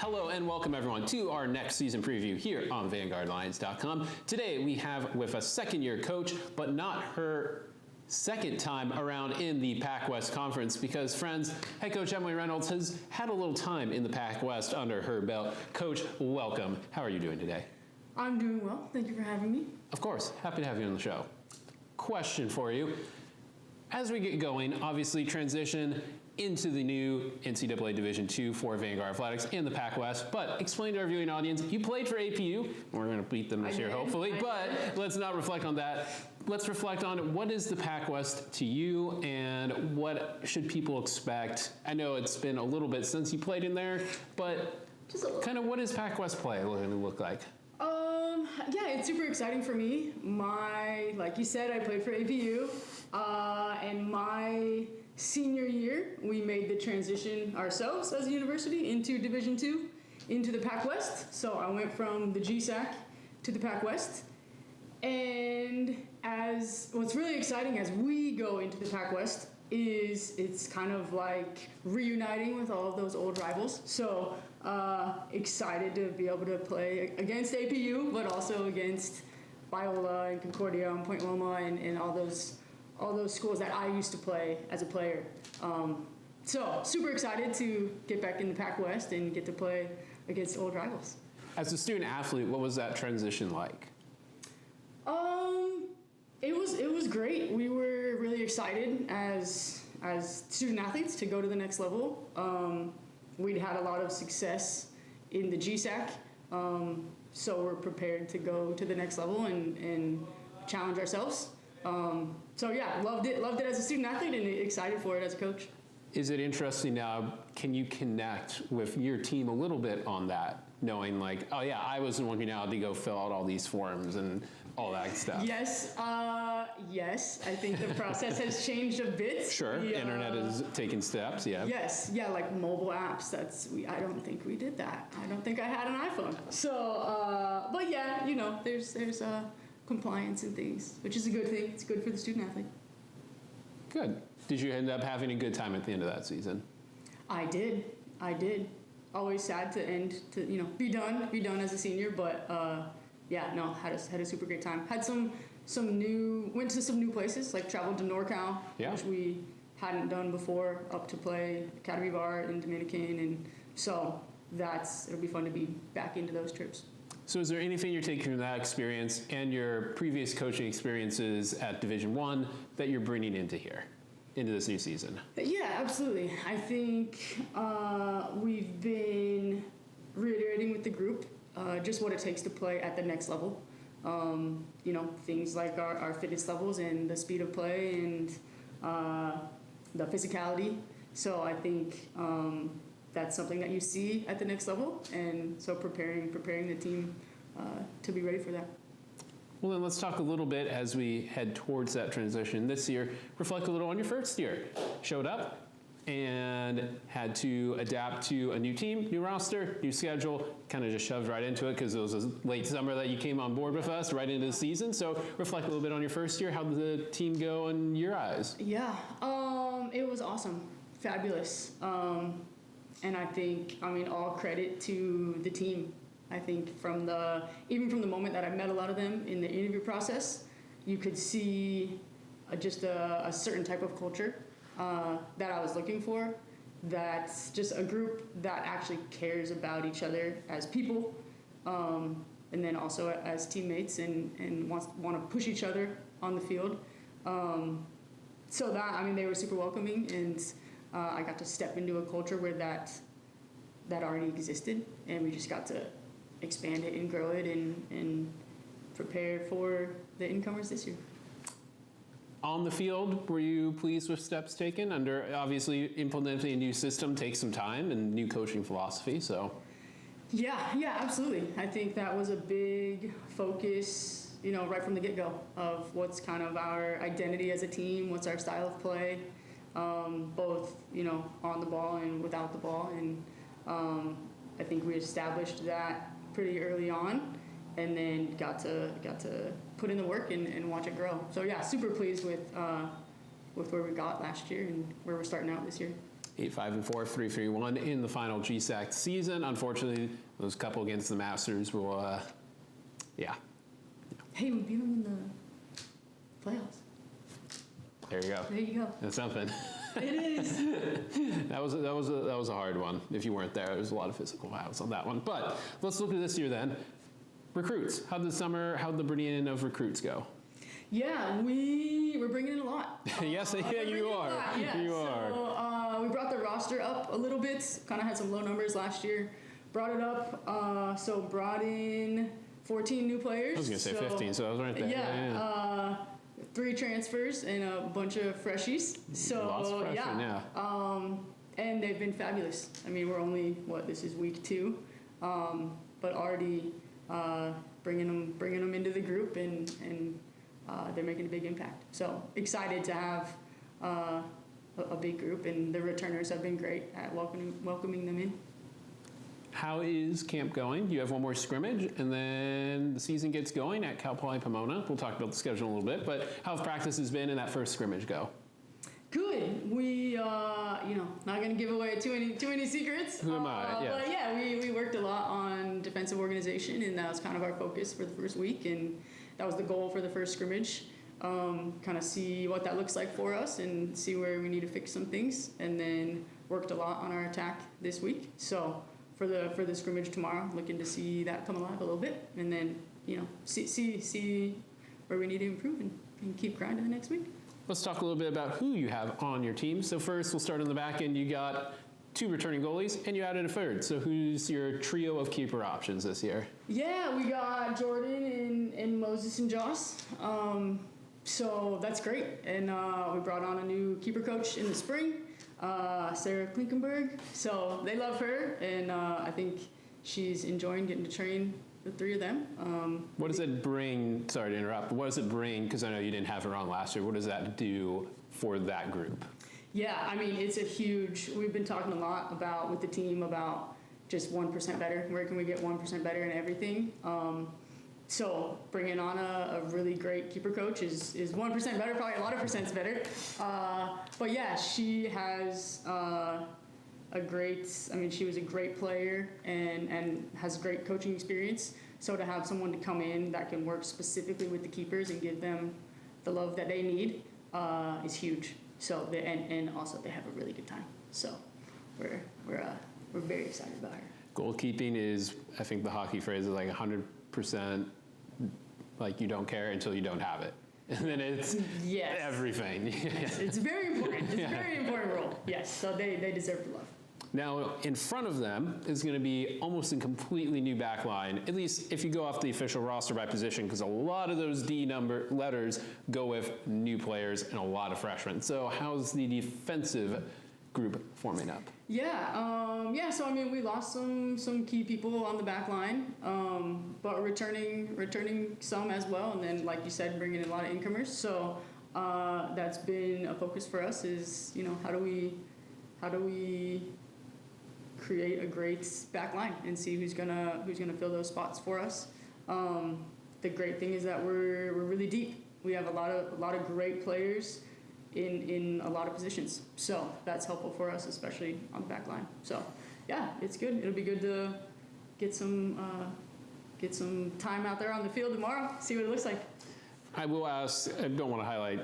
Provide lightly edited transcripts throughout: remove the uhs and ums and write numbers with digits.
Hello and welcome everyone to our next season preview here on VanguardLions.com. Today we have with us second-year coach, but not her second time around in the Pac West Conference because, friends, head coach Emily Reynolds has had a little time in the Pac West under her belt. Coach, welcome. How are you doing today? I'm doing well. Thank you for having me. Of course. Happy to have you on the show. Question for you. As we get going, obviously transition into the new NCAA Division II for Vanguard Athletics in the Pac West, but explain to our viewing audience, you played for APU. We're going to beat them this year, hopefully, but let's not reflect on that. Let's reflect on what is the Pac West to you and what should people expect? I know it's been a little bit since you played in there, but kind of what does Pac West play look like? Yeah, it's super exciting for me. Like you said, I played for APU, and my senior year, we made the transition ourselves as a university into Division II, into the Pac West. So I went from the GSAC to the Pac West. And what's really exciting as we go into the Pac West is it's kind of like reuniting with all of those old rivals. So excited to be able to play against APU, but also against Biola and Concordia and Point Loma and all those schools that I used to play as a player. So super excited to get back in the Pac West and get to play against old rivals. As a student athlete, what was that transition like? It was great. We were really excited as student athletes to go to the next level. We'd had a lot of success in the GSAC, so we're prepared to go to the next level and challenge ourselves. So yeah, loved it as a student athlete and excited for it as a coach. Is it interesting now, can you connect with your team a little bit on that, knowing like, oh yeah, I was the one who now had to go fill out all these forms and all that stuff? Yes, I think the process has changed a bit. Sure, internet is taking steps, yeah. Yes, yeah, like mobile apps, I don't think we did that. I don't think I had an iPhone. So, but yeah, there's compliance and things, which is a good thing. It's good for the student athlete. Good. Did you end up having a good time at the end of that season? I did. Always sad to end, be done as a senior, but had a super great time. Had went to some new places, like traveled to NorCal, which we hadn't done before, up to play Academy Bar in Dominican, and so it'll be fun to be back into those trips. So is there anything you're taking from that experience and your previous coaching experiences at Division I that you're bringing into this new season? Yeah, absolutely. I think we've been reiterating with the group just what it takes to play at the next level. Things like our fitness levels and the speed of play and the physicality. So I think that's something that you see at the next level, and so preparing the team to be ready for that. Well, then let's talk a little bit as we head towards that transition this year. Reflect a little on your first year. Showed up and had to adapt to a new team, new roster, new schedule, kind of just shoved right into it because it was a late summer that you came on board with us right into the season. So reflect a little bit on your first year. How did the team go in your eyes? Yeah, it was awesome, fabulous. And I think, all credit to the team. I think even from the moment that I met a lot of them in the interview process, you could see just a certain type of culture that I was looking for. That's just a group that actually cares about each other as people, and then also as teammates and want to push each other on the field. So they were super welcoming, and I got to step into a culture where that already existed, and we just got to expand it and grow it and prepare for the incomers this year. On the field, were you pleased with steps taken? Obviously implementing a new system takes some time and new coaching philosophy, so. Yeah, absolutely. I think that was a big focus, right from the get-go of what's kind of our identity as a team, what's our style of play, both, on the ball and without the ball. And I think we established that pretty early on, and then got to put in the work and watch it grow. So yeah, super pleased with where we got last year and where we're starting out this year. 8-5-4, 3-3-1 in the final GSAC season. Unfortunately, those couple against the Masters will, yeah. Hey, we beat them in the playoffs. There you go. There you go. That's something. It is. That was a hard one. If you weren't there, there was a lot of physical fouls on that one. But let's look at this year then. Recruits. How'd the bringing in of recruits go? Yeah, we're bringing in a lot. Yes, yeah, you are. Yeah. You are. So we brought the roster up a little bit. Kind of had some low numbers last year. Brought it up. So brought in 14 new players. I was gonna say 15, so I was right there. Yeah. 3 transfers and a bunch of freshies. So Lots of freshmen, yeah. And they've been fabulous. I mean, we're only this is week 2, but already bringing them into the group and they're making a big impact. So excited to have a big group, and the returners have been great at welcoming them in. How is camp going? You have one more scrimmage, and then the season gets going at Cal Poly Pomona. We'll talk about the schedule in a little bit, but how have practices been and that first scrimmage go? Good. We, not going to give away too many secrets. Who am I? Yeah. But yeah, we worked a lot on defensive organization, and that was kind of our focus for the first week, and that was the goal for the first scrimmage. Kind of see what that looks like for us and see where we need to fix some things, and then worked a lot on our attack this week. So for the scrimmage tomorrow, looking to see that come alive a little bit, and then see where we need to improve and keep grinding the next week. Let's talk a little bit about who you have on your team. So first, we'll start on the back end. You got 2 returning goalies, and you added a third. So who's your trio of keeper options this year? Yeah, we got Jordan and Moses and Joss. So that's great. And we brought on a new keeper coach in the spring, Sarah Klinkenberg. So they love her, and I think she's enjoying getting to train the 3 of them. What does it bring? Sorry to interrupt. What does it bring? Because I know you didn't have her on last year. What does that do for that group? Yeah, I mean, it's a huge. We've been talking a lot with the team about just 1% better. Where can we get 1% better in everything? So bringing on a really great keeper coach is 1% better. Probably a lot of percents better. But yeah, she has she was a great player and has great coaching experience. So to have someone to come in that can work specifically with the keepers and give them the love that they need is huge. So and also they have a really good time. So we're very excited about her. Goalkeeping is, I think the hockey phrase is like 100%, like you don't care until you don't have it. And then it's everything. Yes, it's very important. It's a very important role. Yes, so they deserve the love. Now, in front of them is going to be almost a completely new back line, at least if you go off the official roster by position, because a lot of those D number letters go with new players and a lot of freshmen. So how's the defensive group forming up? So I mean, we lost some key people on the back line, but returning some as well, and then like you said, bringing in a lot of incomers. So that's been a focus for us. Is how do we create a great back line and see who's gonna fill those spots for us. The great thing is that we're really deep. We have a lot of great players in a lot of positions. So that's helpful for us, especially on the back line. So yeah, it's good. It'll be good to get some time out there on the field tomorrow, see what it looks like. I will ask, I don't want to highlight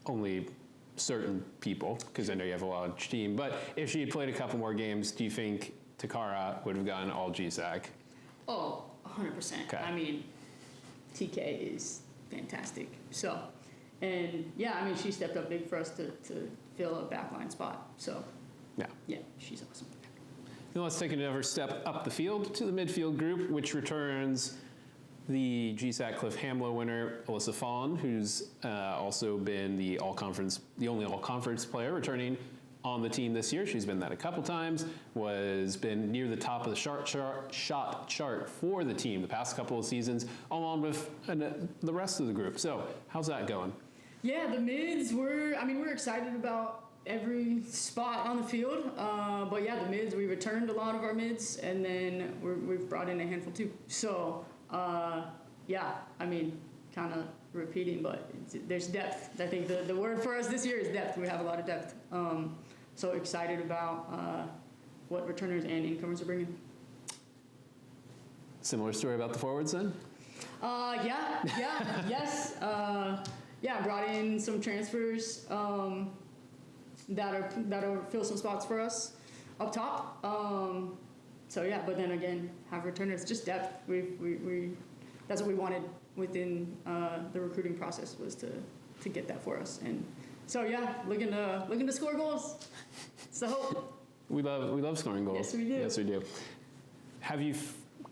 only certain people, because I know you have a large team, but if she had played a couple more games, do you think Takara would have gotten all GSAC? Oh, 100%. Okay. I mean, TK is fantastic. So, and yeah, I mean, she stepped up big for us to fill a backline spot. So, yeah, she's awesome. Now let's take another step up the field to the midfield group, which returns the GSAC Cliff Hamlow winner, Alyssa Fawn, who's also been the only all-conference player returning on the team this year. She's been that a couple times, been near the top of the shot chart for the team the past couple of seasons, along with the rest of the group. So how's that going? Yeah, the mids, we're excited about every spot on the field. But yeah, the mids, we returned a lot of our mids, and then we've brought in a handful too. So kind of repeating, but there's depth. I think the word for us this year is depth. We have a lot of depth. so excited about what returners and incomers are bringing. Similar story about the forwards then? Yes. Brought in some transfers that'll fill some spots for us up top. But then again, have returners, just depth. We that's what we wanted within the recruiting process, was to get that for us. And so looking to score goals. It's the hope. We love scoring goals. Yes, we do. Yes, we do. Have you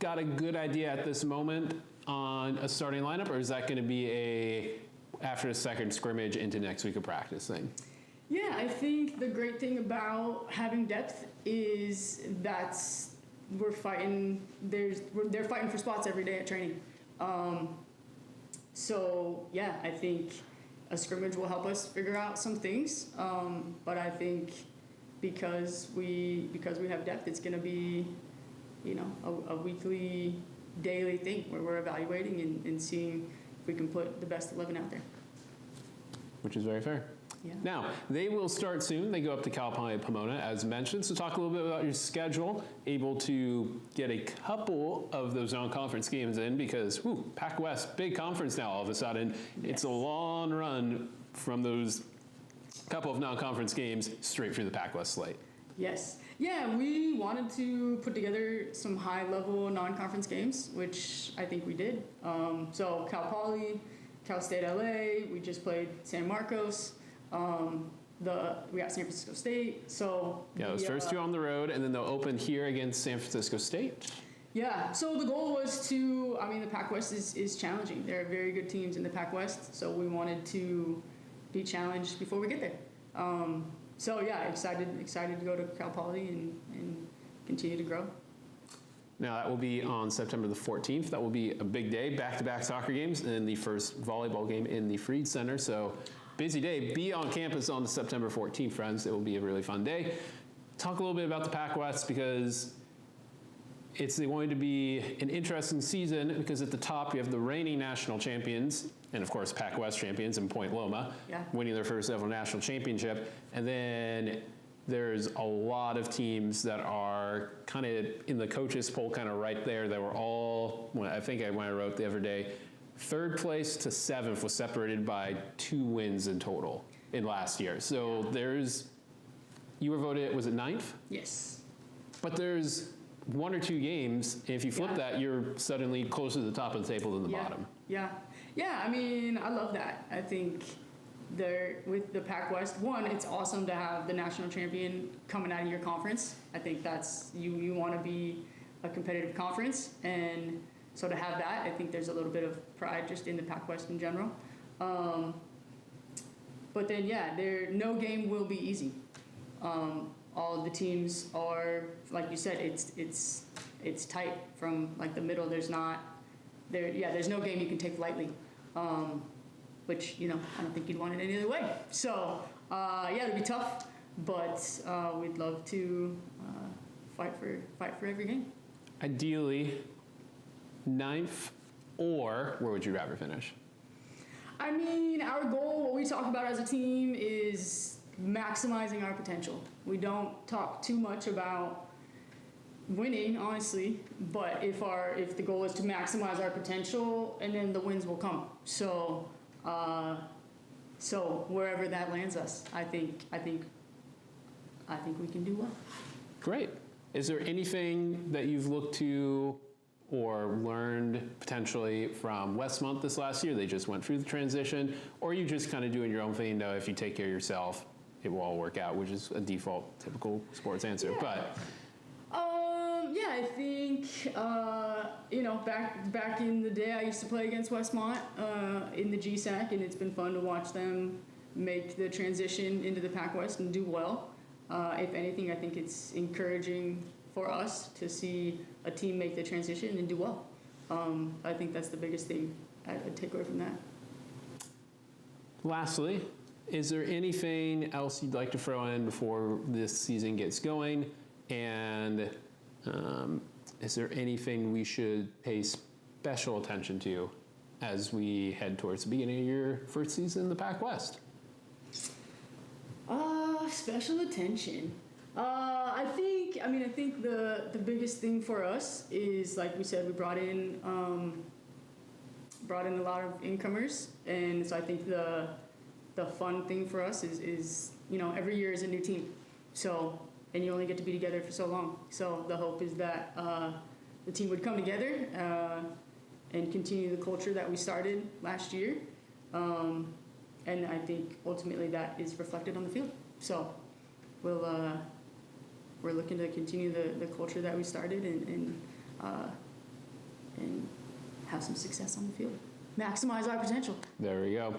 got a good idea at this moment on a starting lineup, or is that going to be after the second scrimmage into next week of practice thing? Yeah, I think the great thing about having depth is that we're fighting. They're fighting for spots every day at training. I think a scrimmage will help us figure out some things. But I think because we have depth, it's going to be, a weekly, daily thing where we're evaluating and seeing if we can put the best 11 out there. Which is very fair. Yeah. Now, they will start soon. They go up to Cal Poly Pomona, as mentioned. So talk a little bit about your schedule. Able to get a couple of those non-conference games in because, Pac West, big conference now all of a sudden. Yes. It's a long run from those couple of non-conference games straight through the Pac West slate. Yes. Yeah, we wanted to put together some high-level non-conference games, which I think we did. So Cal Poly, Cal State LA, we just played San Marcos. We got San Francisco State. So those first two on the road, and then they'll open here against San Francisco State. Yeah, so the goal was the Pac West is challenging. There are very good teams in the Pac West, so we wanted to be challenged before we get there. Excited to go to Cal Poly and continue to grow. Now, that will be on September the 14th. That will be a big day, back-to-back soccer games, and the first volleyball game in the Freed Center. So, busy day. Be on campus on September 14th, friends. It will be a really fun day. Talk a little bit about the Pac West because it's going to be an interesting season because at the top you have the reigning national champions and, of course, Pac West champions in Point Loma, winning their first ever national championship. And then there's a lot of teams that are kind of in the coaches poll kind of right there that were all, when I wrote the other day, third place to seventh was separated by 2 wins in total in last year. So you were voted, was it 9th? Yes. But there's 1 or 2 games, and if you flip that, you're suddenly closer to the top of the table than the bottom. Yeah, I love that. I think with the Pac West, it's awesome to have the national champion coming out of your conference. I think that's, you want to be a competitive conference, and so to have that, I think there's a little bit of pride just in the Pac West in general. But then, no game will be easy. All of the teams are, like you said, it's tight from like the middle. There's no game you can take lightly, which I don't think you'd want it any other way. So it'll be tough, but we'd love to fight for every game. Ideally, 9th, or where would you rather finish? I mean, our goal, what we talk about as a team, is maximizing our potential. We don't talk too much about winning, honestly, but if the goal is to maximize our potential, and then the wins will come. So wherever that lands us, I think we can do well. Great. Is there anything that you've looked to or learned potentially from Westmont this last year? They just went through the transition, or are you just kind of doing your own thing? If you take care of yourself, it will all work out, which is a default, typical sports answer. Yeah. But I think back in the day, I used to play against Westmont in the GSAC, and it's been fun to watch them make the transition into the Pac West and do well. If anything, I think it's encouraging for us to see a team make the transition and do well. I think that's the biggest thing I'd take away from that. Lastly, is there anything else you'd like to throw in before this season gets going? And is there anything we should pay special attention to as we head towards the beginning of your first season in the Pac West? Special attention. I think the biggest thing for us is, like we said, we brought in a lot of incomers, and so I think the fun thing for us is every year is a new team, so and you only get to be together for so long. So the hope is that the team would come together and continue the culture that we started last year, and I think ultimately that is reflected on the field. So we're looking to continue the culture that we started and have some success on the field. Maximize our potential. There we go.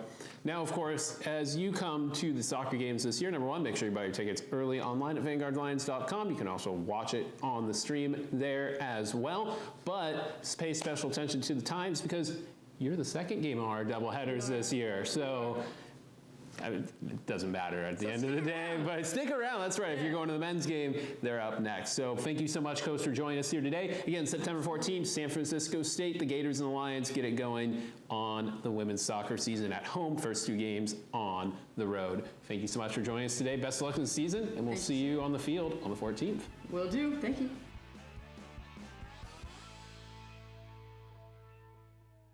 Now, of course, as you come to the soccer games this year, number one, make sure you buy your tickets early online at VanguardLions.com. You can also watch it on the stream there as well. But pay special attention to the times because you're the second game on our doubleheaders this year. So it doesn't matter at the end of the day, but stick around. That's right. If you're going to the men's game, they're up next. So thank you so much, Coach, for joining us here today. Again, September 14th, San Francisco State, the Gators and the Lions get it going on the women's soccer season at home. First 2 games on the road. Thank you so much for joining us today. Best of luck in the season, and we'll see you on the field on the 14th. Will do. Thank you.